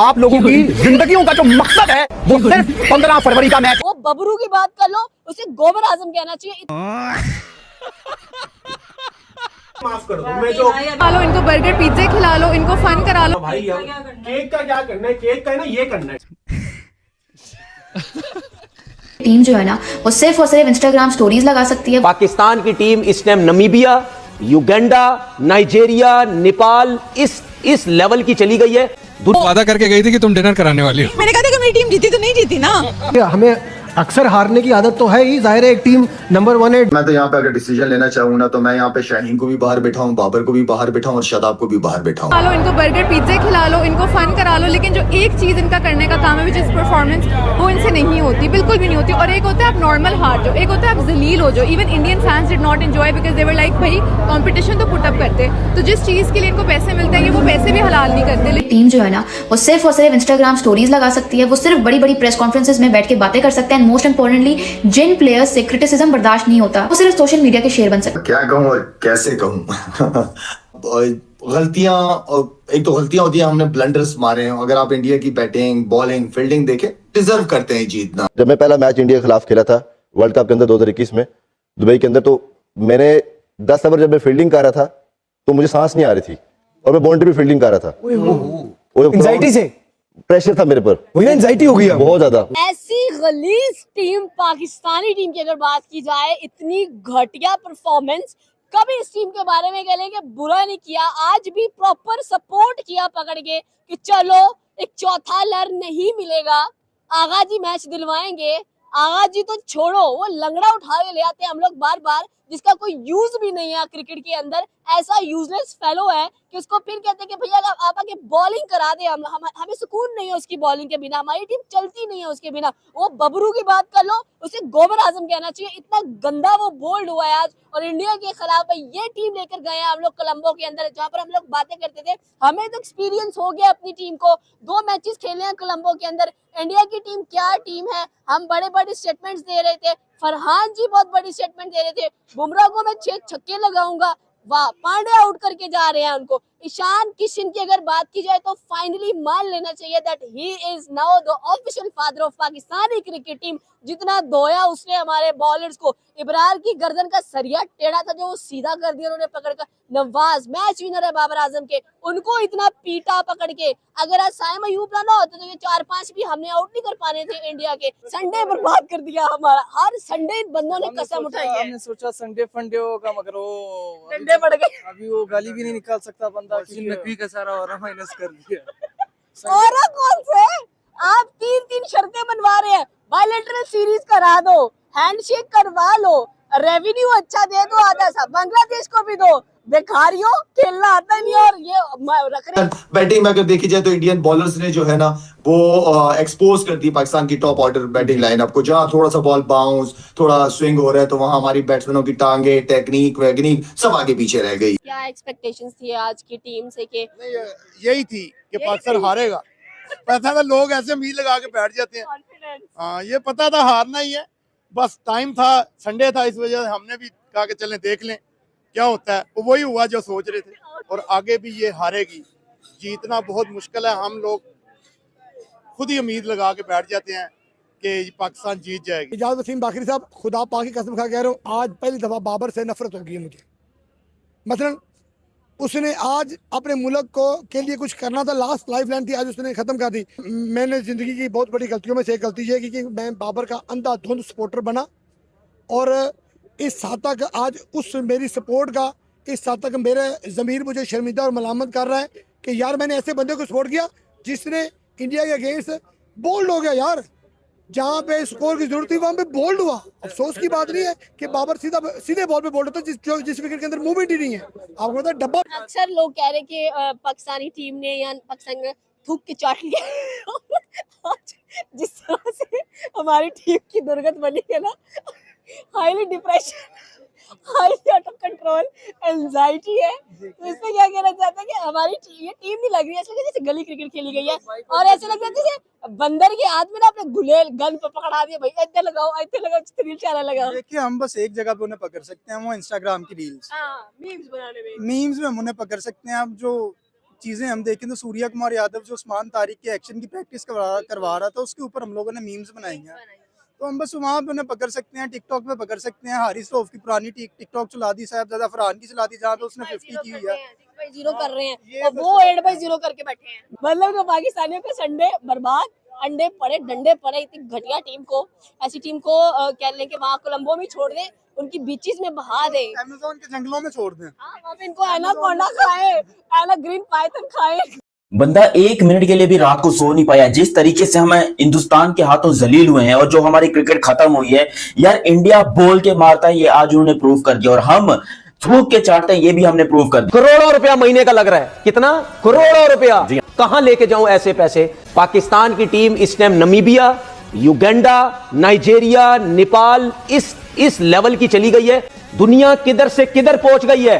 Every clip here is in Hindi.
आप लोगों की जिंदगियों का जो मकसद है वो सिर्फ 15 फरवरी का मैच। वो बबरू की बात कर लो, उसे गोबर आजम कहना चाहिए। माफ कर दो, मैं जो खिला लो इनको, बर्गर पिज्जे खिला लो इनको, फन करा लो। भाई केक का क्या करना है, केक का है ना ये करना है। टीम जो है ना वो सिर्फ और सिर्फ इंस्टाग्राम स्टोरीज लगा सकती है। पाकिस्तान की टीम इस time Namibia, Uganda, Nigeria, Nepal इस लेवल की चली गई है। वादा करके गई थी कि तुम डिनर कराने वाली हो। मैंने कहा था कि मेरी टीम जीती तो नहीं जीती ना। हमें अक्सर हारने की आदत तो है ही, जाहिर है एक टीम नंबर 1 है। मैं तो यहाँ पे अगर डिसीजन लेना चाहूँ ना तो मैं यहाँ पे शाहीन को भी बाहर बैठाऊँ, बाबर को भी बाहर बैठाऊँ और शादाब को भी बाहर बैठाऊँ। खिला लो इनको, बर्गर पिज्जे खिला लो इनको, फन करा लो। लेकिन जो एक चीज इनका करने का काम है विच इज परफॉर्मेंस, वो इनसे नहीं होती, बिल्कुल भी नहीं होती। और एक होता है आप नॉर्मल हार जाओ, एक होता है आप जलील हो जाओ। Even Indian fans did not enjoy because they were like भाई कंपटीशन तो पुट अप करते, तो जिस चीज के लिए इनको पैसे मिलते हैं वो पैसे भी हलाल नहीं करते। टीम जो है ना वो सिर्फ और सिर्फ इंस्टाग्राम स्टोरीज लगा सकती है, वो सिर्फ बड़ी बड़ी प्रेस कॉन्फ्रेंसेस में बैठ के बातें कर सकते हैं। मोस्ट इंपॉर्टेंटली जिन प्लेयर्स से क्रिटिसिज्म बर्दाश्त नहीं होता वो सिर्फ सोशल मीडिया के शेर बन सकते हैं। क्या कहूँ और कैसे कहूँ गलतियां, एक तो गलतियां होती हैं, हमने ब्लंडर्स मारे हैं। अगर आप इंडिया की बैटिंग, बॉलिंग, फील्डिंग देखें, डिजर्व करते हैं जीतना। जब मैं पहला मैच इंडिया के खिलाफ खेला था वर्ल्ड कप के अंदर 2021 में दुबई के अंदर, तो मैंने 10 ओवर जब मैं फील्डिंग कर रहा था तो मुझे सांस नहीं आ रही थी और मैं बाउंड्री पे फील्डिंग कर रहा था। एंजाइटी से प्रेशर था मेरे पर, वही एंजाइटी हो गई बहुत ज्यादा। ऐसी गलीज टीम पाकिस्तानी टीम की अगर बात की जाए, इतनी घटिया परफॉर्मेंस, कभी इस टीम के बारे में कह लें कि बुरा नहीं किया, आज भी प्रॉपर सपोर्ट किया पकड़ के कि चलो एक चौथा लर नहीं मिलेगा, आगा जी मैच दिलवाएंगे। आगा जी तो छोड़ो, वो लंगड़ा उठा के ले आते हैं हम लोग बार बार, जिसका कोई यूज भी नहीं है क्रिकेट के अंदर। ऐसा यूजलेस फेलो है कि उसको फिर कहते हैं कि भैया अगर आप आके बॉलिंग करा दे, हमें सुकून नहीं है उसकी बॉलिंग के बिना, हमारी टीम चलती नहीं है उसके बिना। वो बबरू की बात कर लो, उसे गोबर आजम कहना चाहिए। इतना गंदा वो बोल्ड हुआ है आज, और इंडिया के खिलाफ ये टीम लेकर गए हैं हम लोग कोलंबो के अंदर, जहाँ पर हम लोग बातें करते थे। हमें तो एक्सपीरियंस हो गया अपनी टीम को, 2 मैचेस खेले हैं कोलंबो के अंदर। इंडिया की टीम क्या टीम है, हम बड़े बड़े स्टेटमेंट्स दे रहे थे, फरहान जी बहुत बड़ी स्टेटमेंट दे रहे थे, बुमराह को मैं 6 छक्के लगाऊंगा, वाह, पांडे आउट करके जा रहे हैं उनको। ईशान किशन की अगर बात की जाए तो फाइनली मान लेना चाहिए that he is now the official father of Pakistani cricket team. जितना धोया उसने हमारे बॉलर्स को, इब्रार की गर्दन का सरिया टेढ़ा था जो वो सीधा कर दिया उन्होंने पकड़कर। नवाज मैच विनर है बाबर आजम के, उनको इतना पीटा पकड़ के। अगर आज साइम अयूब ना होते तो ये 4-5 भी हमने आउट नहीं कर पाने थे इंडिया के। संडे बर्बाद कर दिया हमारा, हर संडे बंदों ने कसम उठाई है। हमने सोचा संडे फंडे होगा, मगर वो संडे पड़ गए। अभी वो गाली भी नहीं निकाल सकता बंदा, नकवी का सारा और माइनस कर दिया। और कौन से आप 3-3 शर्तें बनवा रहे हैं, बायलैटरल सीरीज करा दो, हैंडशेक करवा लो, रेवेन्यू अच्छा दे दो, आधा सा बांग्लादेश को भी दो। बेकारियों खेलना आता नहीं और ये रख रहे। बैटिंग में अगर देखी जाए तो इंडियन बॉलर्स ने जो है ना वो एक्सपोज कर दी पाकिस्तान की टॉप ऑर्डर बैटिंग लाइनअप को। जहां थोड़ा सा बॉल बाउंस, थोड़ा स्विंग हो रहा है तो वहां हमारी बैट्समैनों की टांगे, टेक्निक वैगनिक सब आगे पीछे रह गई। क्या एक्सपेक्टेशंस थी आज की टीम से कि यही थी कि पाकिस्तान हारेगा। पता था, लोग ऐसे उम्मीद लगा के बैठ जाते हैं। हाँ, ये पता था हारना ही है, बस टाइम था, संडे था, इस वजह से हमने भी कहा कि चलें देख लें क्या होता है। वो वही हुआ जो सोच रहे थे, और आगे भी ये हारेगी। जीतना बहुत मुश्किल है, हम लोग खुद ही उम्मीद लगा के बैठ जाते हैं कि पाकिस्तान जीत जाएगी। इजाज़ वसीम बाकरी साहब, खुदा पाक की कसम खा कह रहा हूँ, आज पहली दफा बाबर से नफरत होगी मुझे। मसलन उसने आज अपने मुल्क को के लिए कुछ करना था, लास्ट लाइफ लाइन थी, आज उसने खत्म कर दी। मैंने जिंदगी की बहुत बड़ी गलतियों में से एक गलती ये की कि मैं बाबर का अंधाधुंध सपोर्टर बना, और इस हद तक आज उस मेरी सपोर्ट का इस हद तक मेरे ज़मीर मुझे शर्मिंदा और मलामत कर रहा है कि यार मैंने ऐसे बंदे को सपोर्ट किया जिसने इंडिया के अगेंस्ट बोल्ड हो गया। यार जहाँ पे स्कोर की जरूरत थी वहाँ पे बोल्ड हुआ। अफसोस की बात नहीं है कि बाबर सीधे बॉल पे बोल्ड होता है, जिस विकेट के अंदर मूवमेंट ही नहीं है। आपको पता है डब्बा। अक्सर लोग कह रहे कि पाकिस्तानी टीम ने या पाकिस्तान ने थूक के चाट लिया। जिस तरह से हमारी टीम की दुर्गत बनी है ना, highly depression, highly out of control anxiety है। तो इसमें क्या कहना चाहते हैं कि हमारी ये टीम नहीं लग रही है, ऐसा लग रहा है जैसे गली क्रिकेट खेली गई है, और ऐसे लग रहा है जैसे बंदर के हाथ में ना अपने गुलेल गन पकड़ा दिया, भाई इधर लगाओ रील चारा लगाओ। देखिए, हम बस एक जगह पे उन्हें पकड़ सकते हैं, वो इंस्टाग्राम की रील्स, मीम्स बनाने में। मीम्स में उन्हें पकड़ सकते हैं। अब जो चीजें हम देखें तो सूर्या कुमार यादव जो उस्मान तारिक के एक्शन की प्रैक्टिस करवा रहा था, उसके ऊपर हम लोगों ने मीम्स बनाई हैं। तो हम बस वहाँ पे उन्हें पकड़ सकते हैं, टिकटॉक पे पकड़ सकते हैं। हारिस रऊफ की पुरानी टिकटॉक चला दी, साहबजादा फरहान की चला दी, जहाँ पे उसने 50 की हुई है। 0 कर रहे हैं और वो 8/0 करके बैठे हैं। मतलब जो पाकिस्तानियों के संडे बर्बाद, अंडे पड़े डंडे पड़े इतनी घटिया टीम को, ऐसी टीम को कह लें कि वहाँ कोलंबो में छोड़ दें, उनकी बीचेस में बहा दे, अमेज़न के जंगलों में छोड़ दें। वहाँ पे इनको एनाकोंडा खाए, ग्रीन पाइथन खाए। बंदा 1 मिनट के लिए भी रात को सो नहीं पाया। जिस तरीके से हम हिंदुस्तान के हाथों जलील हुए हैं और जो हमारी क्रिकेट खत्म हुई है यार, इंडिया बोल के मारता है, ये आज उन्होंने प्रूव कर दिया और हम थूक के चाटते हैं, ये भी हमने प्रूव कर दिया। करोड़ों रुपया महीने का लग रहा है। कितना? करोड़ों रुपया। कहां लेके जाऊं ऐसे पैसे? पाकिस्तान की टीम इस time Namibia, Uganda, Nigeria, Nepal इस लेवल की चली गई है। दुनिया किधर से किधर पहुंच गई है।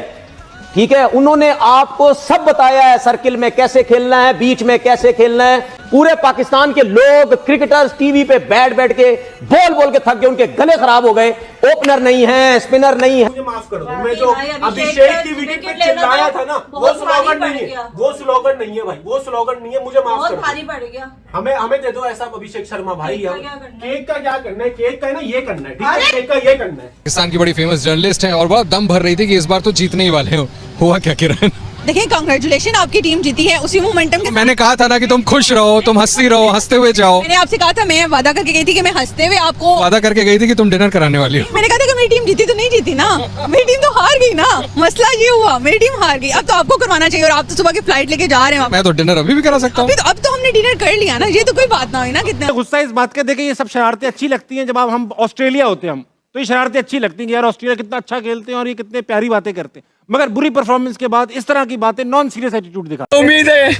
ठीक है, उन्होंने आपको सब बताया है, सर्किल में कैसे खेलना है, बीच में कैसे खेलना है। पूरे पाकिस्तान के लोग क्रिकेटर्स टीवी पे बैठ के बोल के थक गए, उनके गले खराब हो गए। ओपनर नहीं है, स्पिनर नहीं है। मुझे माफ कर दो, मैं जो अभिषेक की विकेट पे चिल्लाया था ना, वो स्लोगन नहीं है, वो स्लोगन नहीं है भाई, वो स्लोगन नहीं है। मुझे माफ कर दो, हमें दे दो ऐसा अभिषेक शर्मा भाई। केक का क्या करना है? केक का है ना ये करना है, ठीक है, केक का ये करना है। पाकिस्तान की बड़ी फेमस जर्नलिस्ट है और बहुत दम भर रही थी कि इस बार तो जीतने ही वाले हो। हुआ क्या किरण? देखिए, कांग्रेचुलेशन, आपकी टीम जीती है उसी मोमेंटम के। मैंने कहा था ना कि तुम खुश रहो, तुम हंसती रहो, हंसते हुए जाओ। मैंने आपसे कहा था, मैं वादा करके गई थी कि मैं हंसते हुए आपको वादा करके गई थी कि तुम डिनर कराने वाली हो। मैंने कहा था कि मेरी टीम जीती तो नहीं जीती ना, मेरी टीम तो हार गई ना। मसला ये हुआ, मेरी टीम हार गई। अब तो आपको करवाना चाहिए और आप तो सुबह की फ्लाइट लेके जा रहे हैं। मैं तो डिनर अभी भी करा सकता हूँ। अब तो हमने डिनर कर लिया ना, ये तो कोई बात ना हुई ना। कितना गुस्सा इस बात का, देखिए ये सब शरारतें अच्छी लगती हैं। जब हम ऑस्ट्रेलिया होते हैं, हम तो ये शरारतें अच्छी लगती हैं कि यार ऑस्ट्रेलिया कितना अच्छा खेलते हैं और ये कितने प्यारी बातें करते हैं। मगर बुरी परफॉर्मेंस के बाद इस तरह की बातें, नॉन सीरियस एटीट्यूड दिखा। उम्मीद है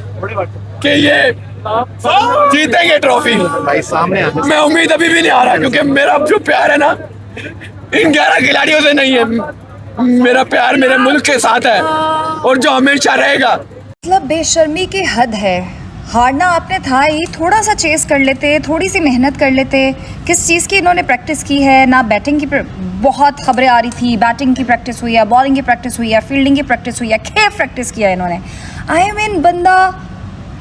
कि ये जीतेंगे ट्रॉफी भाई सामने। मैं उम्मीद अभी भी नहीं आ रहा, क्योंकि मेरा जो प्यार है ना इन 11 खिलाड़ियों से नहीं है। मेरा प्यार मेरे मुल्क के साथ है और जो हमेशा रहेगा। मतलब बेशर्मी की हद है। हारना आपने था ही, थोड़ा सा चेस कर लेते, थोड़ी सी मेहनत कर लेते। किस चीज़ की इन्होंने प्रैक्टिस की है ना? बैटिंग की बहुत खबरें आ रही थी, बैटिंग की प्रैक्टिस हुई है, बॉलिंग की प्रैक्टिस हुई है, फील्डिंग की प्रैक्टिस हुई है, खेफ प्रैक्टिस किया है इन्होंने। आई मीन बंदा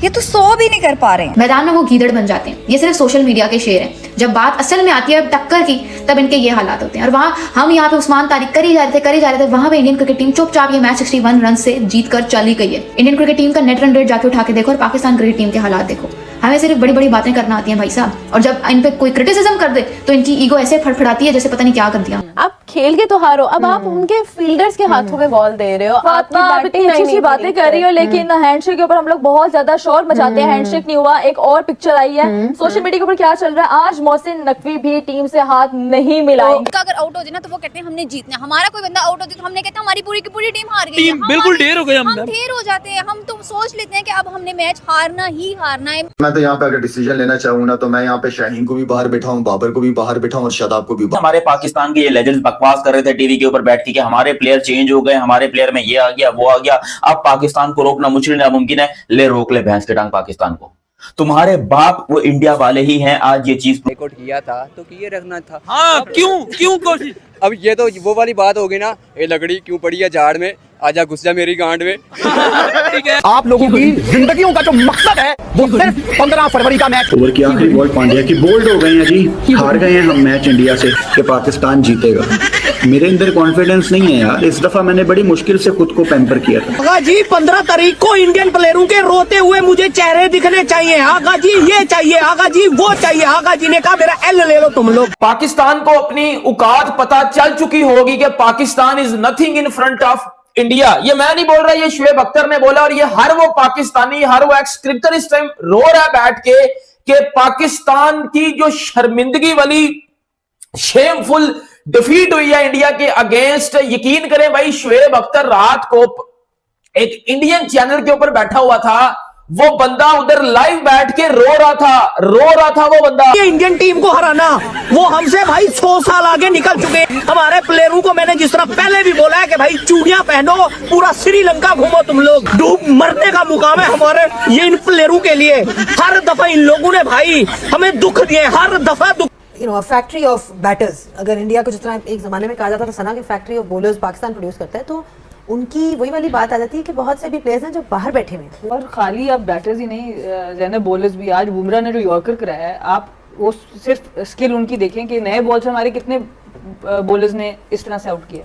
ये तो 100 भी नहीं कर पा रहे हैं। मैदान में वो गीदड़ बन जाते हैं। ये सिर्फ सोशल मीडिया के शेर हैं। जब बात असल में आती है टक्कर की, तब इनके ये हालात होते हैं। और वहाँ हम यहाँ पे उस्मान तारिक करी जा रहे थे, वहाँ पे इंडियन क्रिकेट टीम चुपचाप ये मैच 61 रन से जीत कर चली गई है। इंडियन क्रिकेट टीम का नेट रन रेट जाके उठा के देखो और पाकिस्तान क्रिकेट टीम के हालात देखो। हमें सिर्फ बड़ी बड़ी बातें करना आती हैं भाई साहब, और जब इन पे कोई क्रिटिसिज्म कर दे तो इनकी ईगो ऐसे फड़फड़ाती है जैसे पता नहीं क्या कर दिया। आप खेल के तो हारो, अब आप उनके फील्डर्स के हाथों में बॉल दे रहे हो। आप इतनी अच्छी बातें कर रही हो, लेकिन हैंडशेक के ऊपर हम लोग बहुत ज्यादा शोर मचाते हैं। हैंडशेक नहीं हुआ, एक और पिक्चर आई है सोशल मीडिया के ऊपर, क्या चल रहा है? आज मोहसिन नकवी भी टीम से हाथ नहीं मिलाएंगे। अगर आउट हो जाए ना तो वो कहते हैं हमने जीतना। हमारा कोई बंदा आउट हो जाए तो हमने कहते हैं हमारी पूरी की पूरी टीम हार गई है। बिल्कुल ढेर हो गए, हम ढेर हो जाते हैं। हम तो सोच लेते हैं कि अब हमने मैच हारना ही हारना है। मैं तो यहाँ पे अगर डिसीजन लेना चाहूँ ना, तो मैं यहाँ पे शाहीन को भी बाहर बिठाऊं, बाबर को भी बाहर बिठाऊं और शादाब को भी बाहर। हमारे पाकिस्तान के ये लेजेंड्स बकवास कर रहे थे टीवी के ऊपर बैठ के कि हमारे प्लेयर चेंज हो गए, हमारे प्लेयर में ये आ गया वो आ गया। अब पाकिस्तान को रोकना मुश्किल नामुमकिन है। ले रोक ले भैंस के टांग पाकिस्तान को। तुम्हारे बाप वो इंडिया वाले ही हैं। आज ये चीज रिकॉर्ड किया था तो किए रखना था। हाँ, क्यों कोशिश? अब ये तो वो वाली बात होगी ना, ये लकड़ी क्यों पड़ी है झाड़ में, आजा घुस जा मेरी गांड में। ठीक है, आप लोगों की जिंदगियों का जो मकसद है वो सिर्फ 15 फरवरी का मैच। ओवर की आखिरी बॉल पांड्या की बोल्ड हो गए हैं जी, हार गए हैं हम मैच इंडिया से कि पाकिस्तान जीतेगा। मेरे अंदर कॉन्फिडेंस नहीं है यार। इस दफा मैंने बड़ी मुश्किल से खुद को पैम्पर किया था। आगा जी 15 तारीख को इंडियन प्लेयरों के रोते हुए मुझे चेहरे दिखने चाहिए। आगा जी ये चाहिए, आगा जी वो चाहिए। आगा जी ने कहा मेरा एल ले लो तुम लोग। पाकिस्तान को अपनी औकात पता चल चुकी होगी कि Pakistan is nothing in front of India. ये मैं नहीं बोल रहा, ये शुएब अख्तर ने बोला। और ये हर वो पाकिस्तानी, हर वो एक्स क्रिकेटर इस टाइम रो रहा है बैठ के कि पाकिस्तान की जो शर्मिंदगी वाली शेमफुल डिफीट हुई है इंडिया के अगेंस्ट। यकीन करें भाई, शुएब अख्तर रात को एक इंडियन चैनल के ऊपर बैठा हुआ था, वो बंदा उधर लाइव बैठ के रो रहा था वो बंदा। ये इंडियन टीम को हराना, वो हमसे भाई 100 साल आगे निकल चुके। हमारे प्लेयरों को मैंने जिस तरह पहले भी बोला है कि भाई चूड़ियां पहनो, पूरा श्रीलंका घूमो तुम लोग, डूब मरने का मुकाम है हमारे ये इन प्लेयरों के लिए। हर दफा इन लोगों ने भाई हमें दुख दिए, हर दफा दुख। फैक्ट्री ऑफ बैटर्स, अगर इंडिया को जिस तरह एक जमाने में कहा जाता था सना की factory of bowlers Pakistan produce करता है, तो उनकी वही वाली बात आ जाती है कि बहुत से भी प्लेयर्स हैं जो बाहर बैठे हुए हैं। और खाली अब बैटर्स ही नहीं, ज़ैनब बॉलर्स भी। आज बुमराह ने जो यॉर्कर कराया है, आप वो सिर्फ स्किल उनकी देखें कि नए बॉल से हमारे कितने बॉलर्स ने इस तरह से आउट किया।